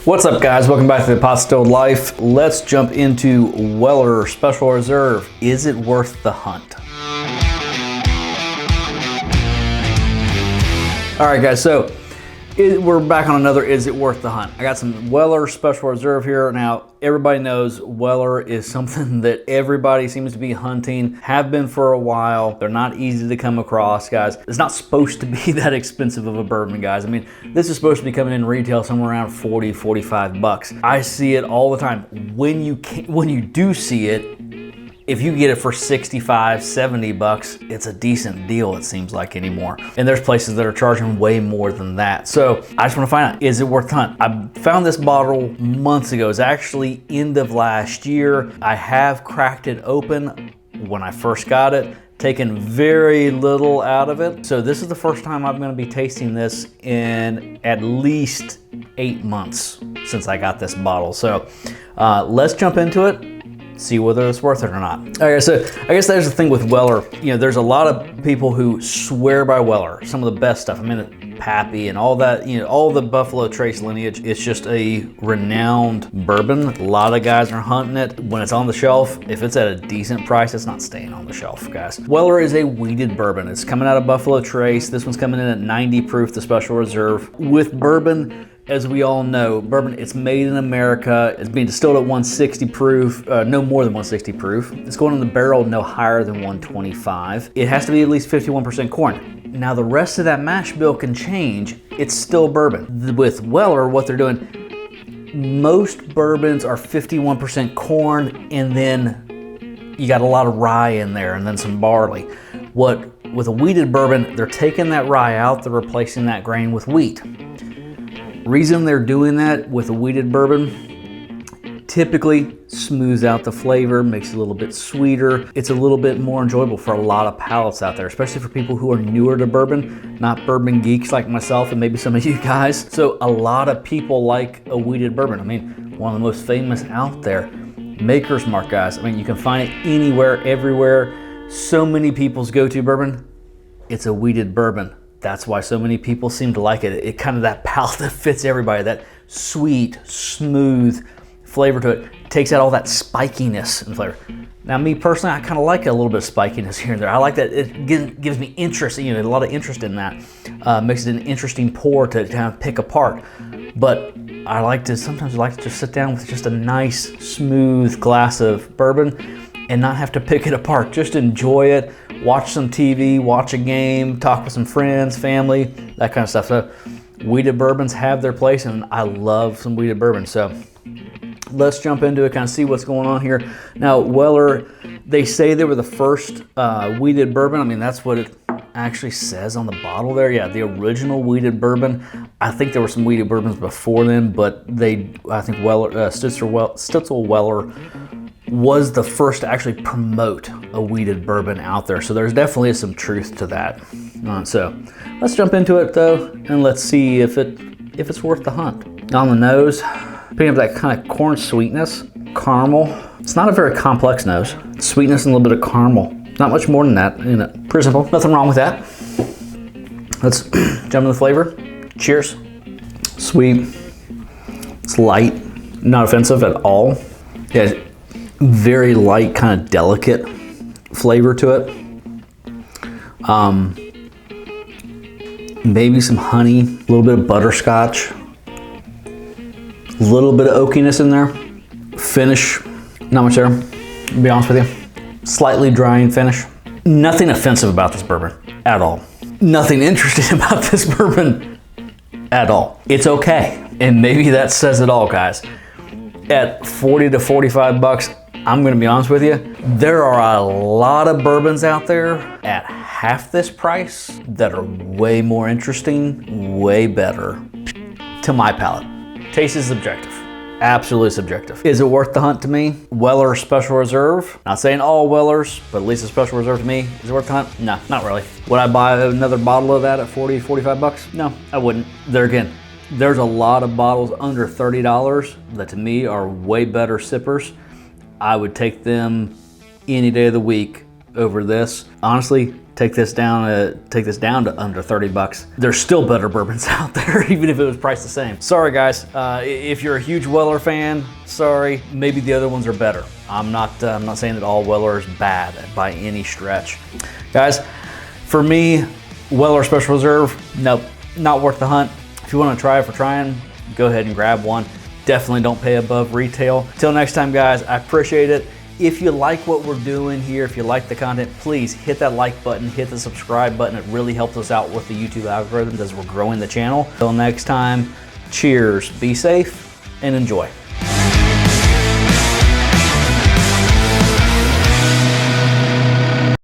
What's up, guys? Welcome back to the Pot Stilled Life. Let's jump into Weller Special Reserve. Is it worth the hunt? All right, guys, so we're back on another Is It Worth the Hunt. I got some Weller Special Reserve here. Now, everybody knows Weller is something that everybody seems to be hunting, have been for a while. They're not easy to come across, guys. It's not supposed to be that expensive of a bourbon, guys. I mean, this is supposed to be coming in retail somewhere around 40, 45 bucks. I see it all the time. When you do see it, if you get it for 65, 70 bucks, it's a decent deal, it seems like, anymore. And there's places that are charging way more than that. So I just want to find out, is it worth the hunt? I found this bottle months ago. It's actually end of last year. I have cracked it open when I first got it, taken very little out of it. So this is the first time I'm going to be tasting this in at least 8 months since I got this bottle. So let's jump into it. See whether it's worth it or not. All right, so I guess there's the thing with Weller. You know, there's a lot of people who swear by Weller, some of the best stuff. I mean, Pappy and all that, you know, all the Buffalo Trace lineage. It's just a renowned bourbon. A lot of guys are hunting it. When it's on the shelf, if it's at a decent price, it's not staying on the shelf, guys. Weller is a wheated bourbon. It's coming out of Buffalo Trace. This one's coming in at 90 proof, the Special Reserve. With bourbon, as we all know, bourbon, it's made in America. It's being distilled at 160 proof, no more than 160 proof. It's going in the barrel no higher than 125. It has to be at least 51% corn. Now the rest of that mash bill can change. It's still bourbon. With Weller, what they're doing, most bourbons are 51% corn, and then you got a lot of rye in there and then some barley. With a wheated bourbon, they're taking that rye out, they're replacing that grain with wheat. Reason they're doing that with a wheated bourbon, typically smooths out the flavor, makes it a little bit sweeter. It's a little bit more enjoyable for a lot of palates out there, especially for people who are newer to bourbon, not bourbon geeks like myself and maybe some of you guys. So a lot of people like a wheated bourbon. I mean, one of the most famous out there, Maker's Mark, guys. I mean, you can find it anywhere, everywhere. So many people's go-to bourbon, it's a wheated bourbon. That's why so many people seem to like it. It kind of that palate that fits everybody, that sweet, smooth flavor to it. Takes out all that spikiness in flavor. Now, me personally, I kind of like a little bit of spikiness here and there. I like that. It gives me interest, you know, a lot of interest in that. Makes it an interesting pour to kind of pick apart. But sometimes I like to just sit down with just a nice, smooth glass of bourbon and not have to pick it apart. Just enjoy it, watch some TV, watch a game, talk with some friends, family, that kind of stuff. So wheated bourbons have their place, and I love some wheated bourbon. So let's jump into it, kind of see what's going on here. Now, Weller, they say they were the first wheated bourbon. I mean, that's what it actually says on the bottle there. Yeah, the original wheated bourbon. I think there were some wheated bourbons before then, but I think Weller, Stitzel Weller was the first to actually promote a wheated bourbon out there. So there's definitely some truth to that. So let's jump into it though, and let's see if it's worth the hunt. On the nose, picking up that kind of corn sweetness, caramel. It's not a very complex nose. Sweetness and a little bit of caramel. Not much more than that. You know, pretty simple. Nothing wrong with that. Let's jump into the flavor. Cheers. Sweet. It's light. Not offensive at all. Yeah. Very light, kind of delicate flavor to it. Maybe some honey, a little bit of butterscotch, a little bit of oakiness in there. Finish, not much there, to be honest with you. Slightly drying finish. Nothing offensive about this bourbon at all. Nothing interesting about this bourbon at all. It's okay, and maybe that says it all, guys. At 40 to 45 bucks, I'm gonna be honest with you, there are a lot of bourbons out there at half this price that are way more interesting, way better to my palate. Taste is subjective, absolutely subjective. Is it worth the hunt to me? Weller Special Reserve, not saying all Wellers, but at least a Special Reserve to me. Is it worth the hunt? No, not really. Would I buy another bottle of that at 40, 45 bucks? No, I wouldn't. There again, there's a lot of bottles under $30 that to me are way better sippers. I would take them any day of the week over this. Honestly, take this down to under 30 bucks. There's still better bourbons out there, even if it was priced the same. Sorry guys, if you're a huge Weller fan, sorry, maybe the other ones are better. I'm not saying that all Weller is bad by any stretch. Guys, for me, Weller Special Reserve, nope, not worth the hunt. If you want to try it for trying, go ahead and grab one. Definitely don't pay above retail. Till next time guys, I appreciate it. If you like what we're doing here, if you like the content, please hit that like button, hit the subscribe button. It really helps us out with the YouTube algorithms as we're growing the channel. Till next time, cheers, be safe, and enjoy.